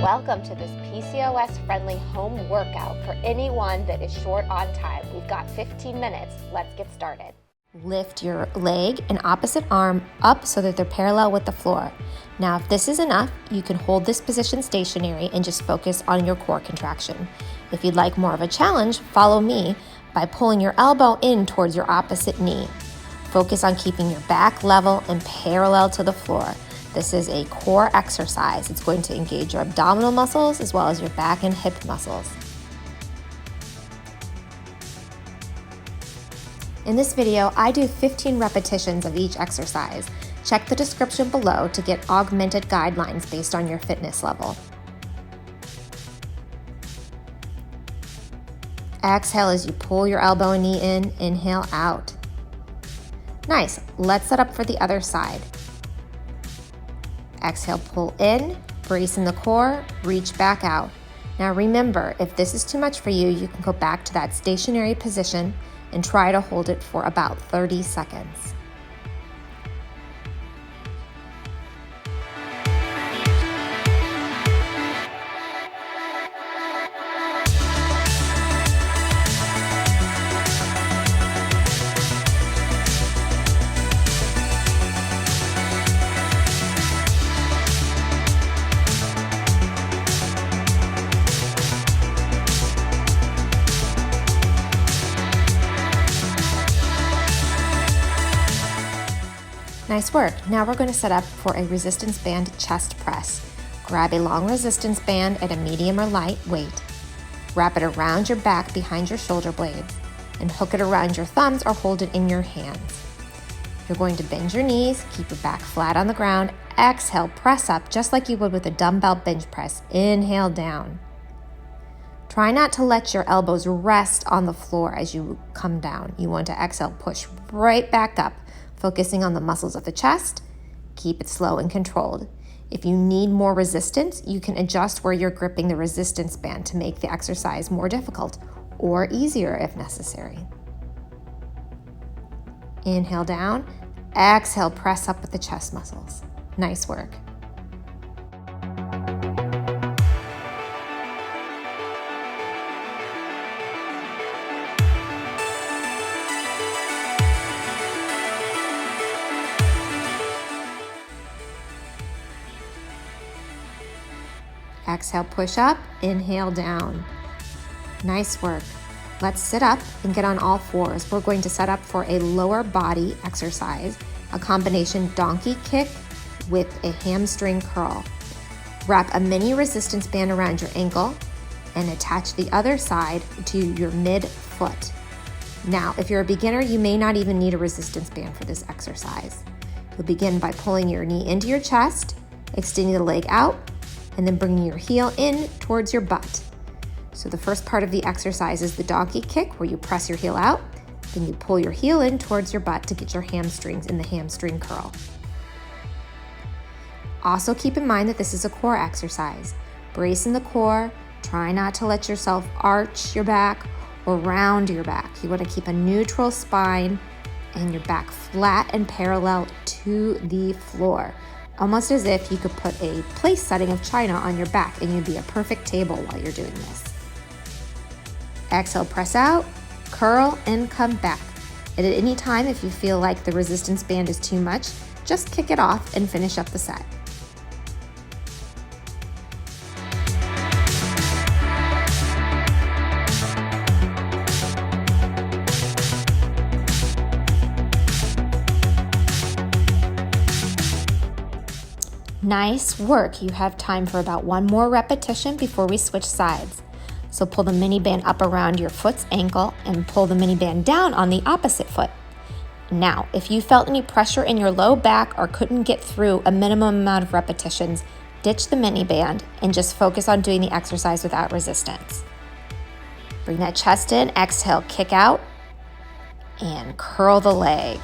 Welcome to this PCOS-friendly home workout for anyone that is short on time. We've got 15 minutes. Let's get started. Lift your leg and opposite arm up so that they're parallel with the floor. Now, if this is enough, you can hold this position stationary and just focus on your core contraction. If you'd like more of a challenge, follow me by pulling your elbow in towards your opposite knee. Focus on keeping your back level and parallel to the floor. This is a core exercise. It's going to engage your abdominal muscles as well as your back and hip muscles. In this video, I do 15 repetitions of each exercise. Check the description below to get augmented guidelines based on your fitness level. Exhale as you pull your elbow and knee in, inhale out. Nice, let's set up for the other side. Exhale, pull in, brace in the core, reach back out. Now remember, if this is too much for you, you can go back to that stationary position and try to hold it for about 30 seconds. Nice work. Now we're going to set up for a resistance band chest press. Grab a long resistance band at a medium or light weight. Wrap it around your back behind your shoulder blades and hook it around your thumbs or hold it in your hands. You're going to bend your knees, keep your back flat on the ground. Exhale, press up just like you would with a dumbbell bench press. Inhale down. Try not to let your elbows rest on the floor as you come down. You want to exhale, push right back up, focusing on the muscles of the chest. Keep it slow and controlled. If you need more resistance, you can adjust where you're gripping the resistance band to make the exercise more difficult or easier if necessary. Inhale down, exhale, press up with the chest muscles. Nice work. Exhale, push up, inhale down. Nice work. Let's sit up and get on all fours. We're going to set up for a lower body exercise, a combination donkey kick with a hamstring curl. Wrap a mini resistance band around your ankle and attach the other side to your mid-foot. Now, if you're a beginner, you may not even need a resistance band for this exercise. You'll begin by pulling your knee into your chest, extending the leg out, and then bringing your heel in towards your butt. So the first part of the exercise is the donkey kick, where you press your heel out, then you pull your heel in towards your butt to get your hamstrings in the hamstring curl. Also keep in mind that this is a core exercise. Brace in the core, try not to let yourself arch your back or round your back. You want to keep a neutral spine and your back flat and parallel to the floor. Almost as if you could put a place setting of china on your back and you'd be a perfect table while you're doing this. Exhale, press out, curl, and come back. And at any time, if you feel like the resistance band is too much, just kick it off and finish up the set. Nice work. You have time for about one more repetition before we switch sides. So pull the mini band up around your foot's ankle and pull the mini band down on the opposite foot. Now, if you felt any pressure in your low back or couldn't get through a minimum amount of repetitions, ditch the mini band and just focus on doing the exercise without resistance. Bring that chest in, exhale, kick out, and curl the leg.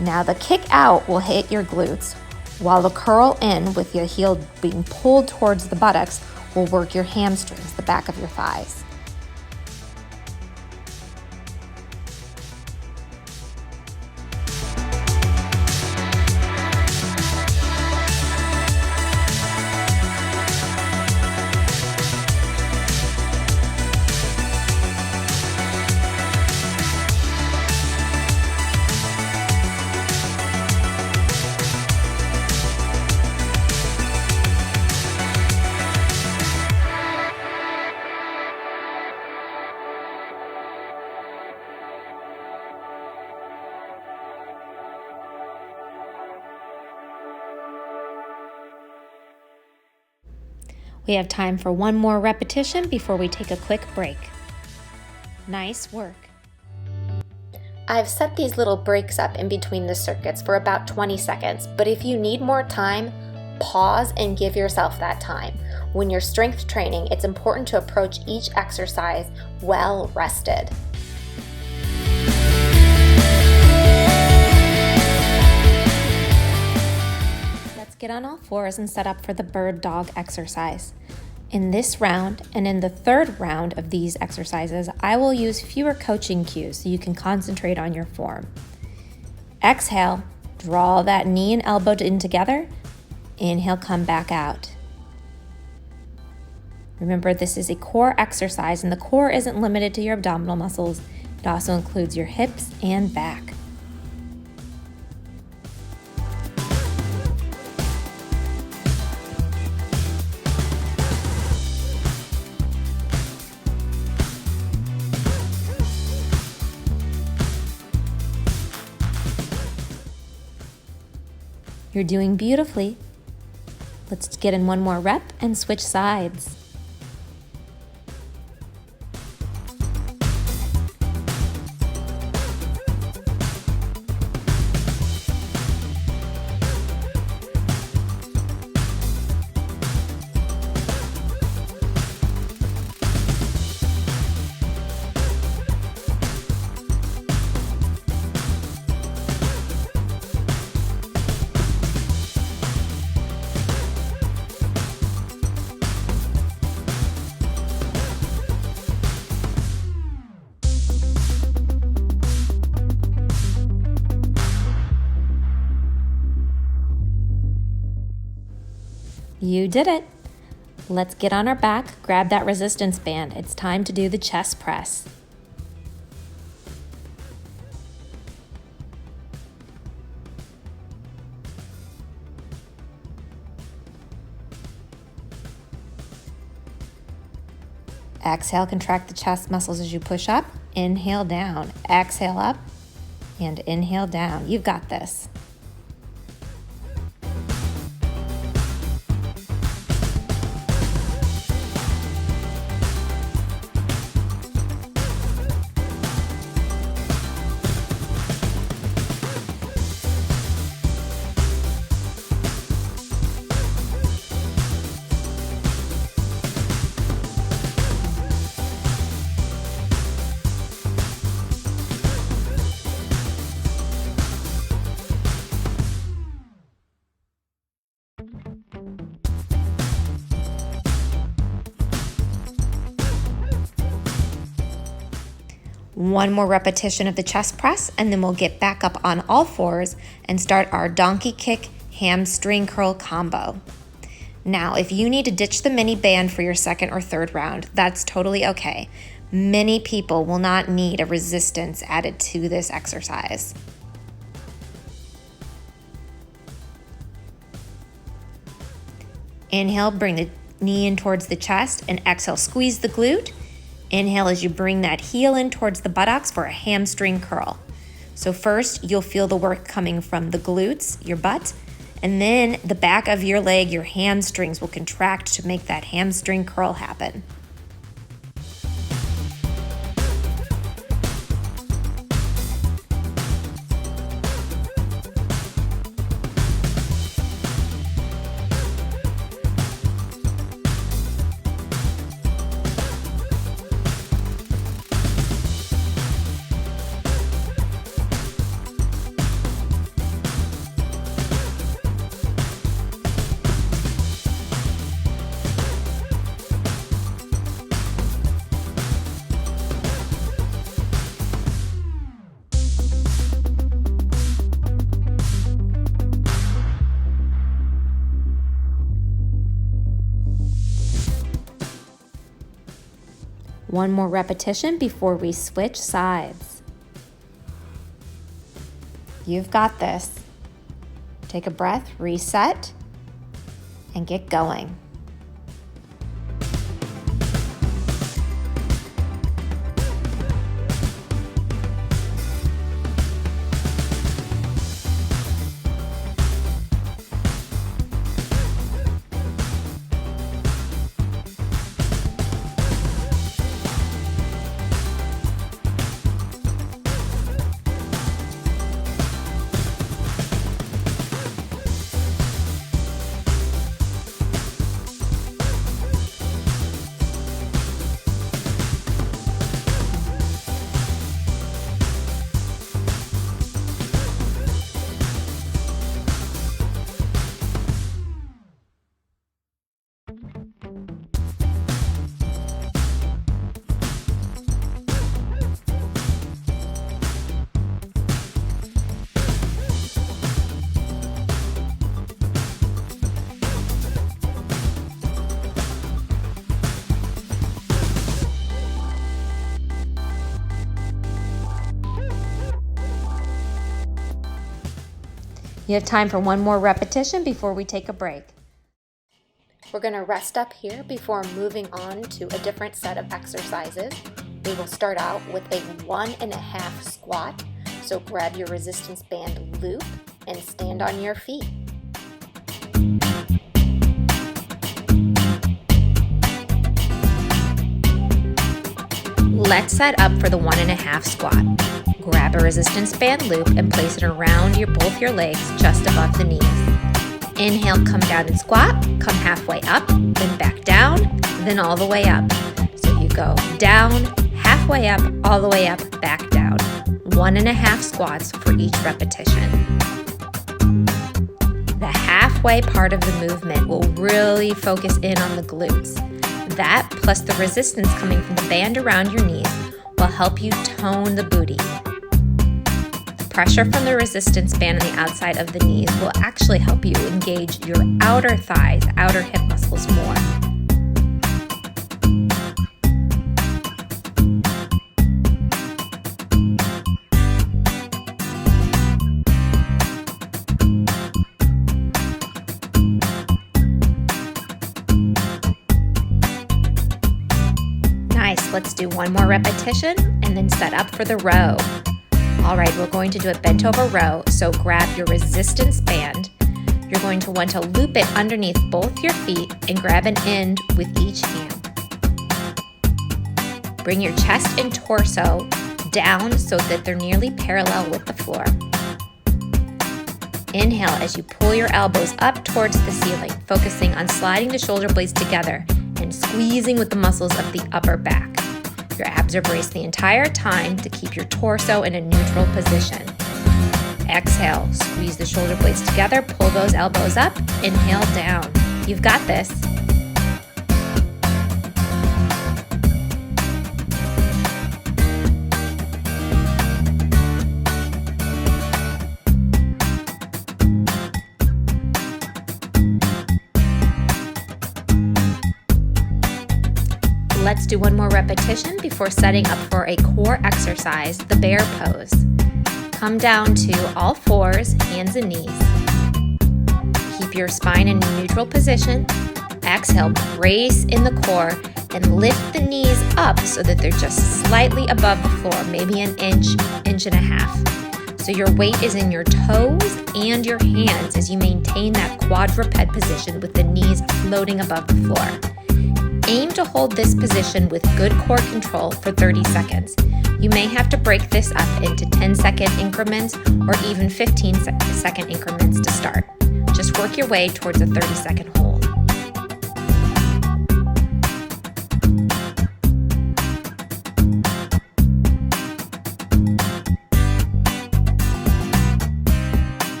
Now the kick out will hit your glutes, while the curl in with your heel being pulled towards the buttocks will work your hamstrings, the back of your thighs. We have time for one more repetition before we take a quick break. Nice work. I've set these little breaks up in between the circuits for about 20 seconds, but if you need more time, pause and give yourself that time. When you're strength training, it's important to approach each exercise well rested. Let's get on all fours and set up for the bird dog exercise. In this round and in the third round of these exercises, I will use fewer coaching cues so you can concentrate on your form. Exhale, draw that knee and elbow in together. Inhale, come back out. Remember, this is a core exercise, and the core isn't limited to your abdominal muscles. It also includes your hips and back. You're doing beautifully. Let's get in one more rep and switch sides. You did it. Let's get on our back, grab that resistance band. It's time to do the chest press. Exhale, contract the chest muscles as you push up. Inhale down, exhale up, and inhale down. You've got this. One more repetition of the chest press, and then we'll get back up on all fours and start our donkey kick hamstring curl combo. Now, if you need to ditch the mini band for your second or third round, that's totally okay. Many people will not need a resistance added to this exercise. Inhale, bring the knee in towards the chest, and exhale, squeeze the glute. Inhale as you bring that heel in towards the buttocks for a hamstring curl. So first, you'll feel the work coming from the glutes, your butt, and then the back of your leg, your hamstrings will contract to make that hamstring curl happen. One more repetition before we switch sides. You've got this. Take a breath, reset, and get going. You have time for one more repetition before we take a break. We're going to rest up here before moving on to a different set of exercises. We will start out with a 1.5 squat. So grab your resistance band loop and stand on your feet. Let's set up for the 1.5 squat. Grab a resistance band loop and place it around both your legs just above the knees. Inhale, come down and squat, come halfway up, then back down, then all the way up. So you go down, halfway up, all the way up, back down. 1.5 squats for each repetition. The halfway part of the movement will really focus in on the glutes. That, plus the resistance coming from the band around your knees, will help you tone the booty. The pressure from the resistance band on the outside of the knees will actually help you engage your outer thighs, outer hip muscles more. Let's do one more repetition and then set up for the row. All right, we're going to do a bent over row, so grab your resistance band. You're going to want to loop it underneath both your feet and grab an end with each hand. Bring your chest and torso down so that they're nearly parallel with the floor. Inhale as you pull your elbows up towards the ceiling, focusing on sliding the shoulder blades together and squeezing with the muscles of the upper back. Your abs are braced the entire time to keep your torso in a neutral position. Exhale, squeeze the shoulder blades together, pull those elbows up, inhale down. You've got this. Let's do one more repetition before setting up for a core exercise, the bear pose. Come down to all fours, hands and knees. Keep your spine in a neutral position. Exhale, brace in the core and lift the knees up so that they're just slightly above the floor, maybe an inch, inch and a half. So your weight is in your toes and your hands as you maintain that quadruped position with the knees floating above the floor. Aim to hold this position with good core control for 30 seconds. You may have to break this up into 10-second increments or even 15-second increments to start. Just work your way towards a 30-second hold.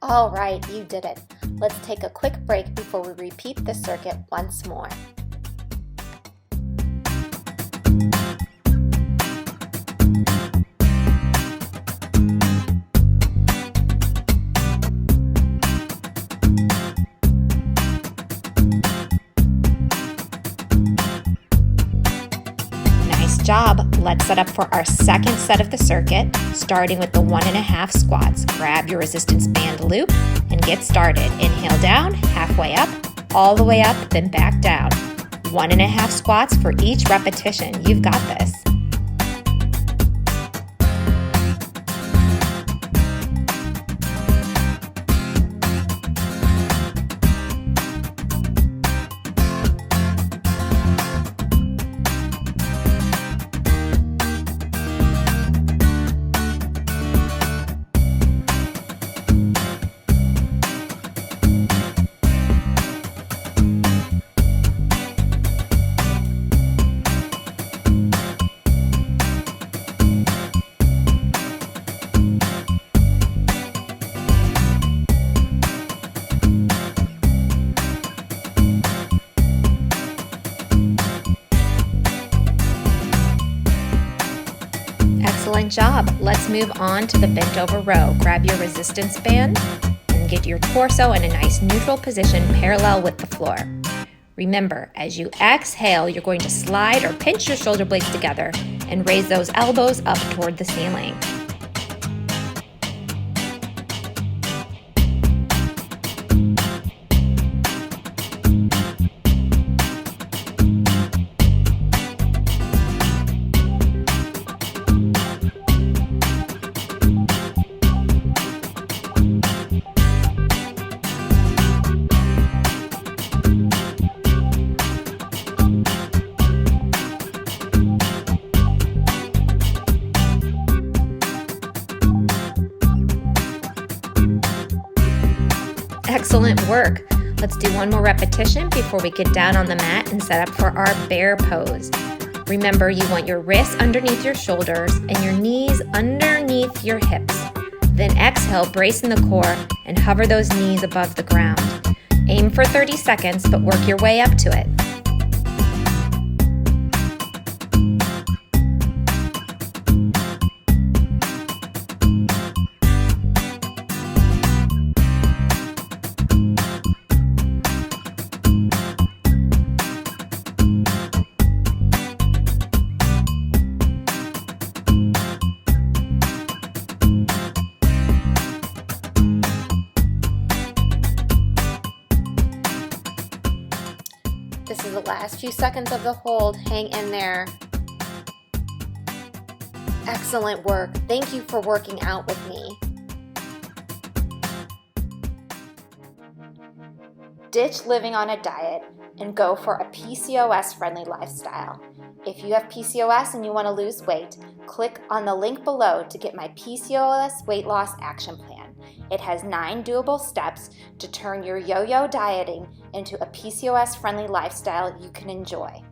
All right, you did it. Let's take a quick break before we repeat the circuit once more. Nice job. Let's set up for our second set of the circuit, starting with the 1.5 squats. Grab your resistance band loop and get started. Inhale down, halfway up, all the way up, then back down. 1.5 squats for each repetition. You've got this. Excellent job. Let's move on to the bent over row. Grab your resistance band and get your torso in a nice neutral position parallel with the floor. Remember, as you exhale, you're going to slide or pinch your shoulder blades together and raise those elbows up toward the ceiling. work. Let's do one more repetition before we get down on the mat and set up for our bear pose. Remember, you want your wrists underneath your shoulders and your knees underneath your hips. Then exhale, brace in the core, and hover those knees above the ground. Aim for 30 seconds, but work your way up to it. This is the last few seconds of the hold. Hang in there. Excellent work. Thank you for working out with me. Ditch living on a diet and go for a PCOS-friendly lifestyle. If you have PCOS and you want to lose weight, click on the link below to get my PCOS weight loss action plan. It has 9 doable steps to turn your yo-yo dieting into a PCOS-friendly lifestyle you can enjoy.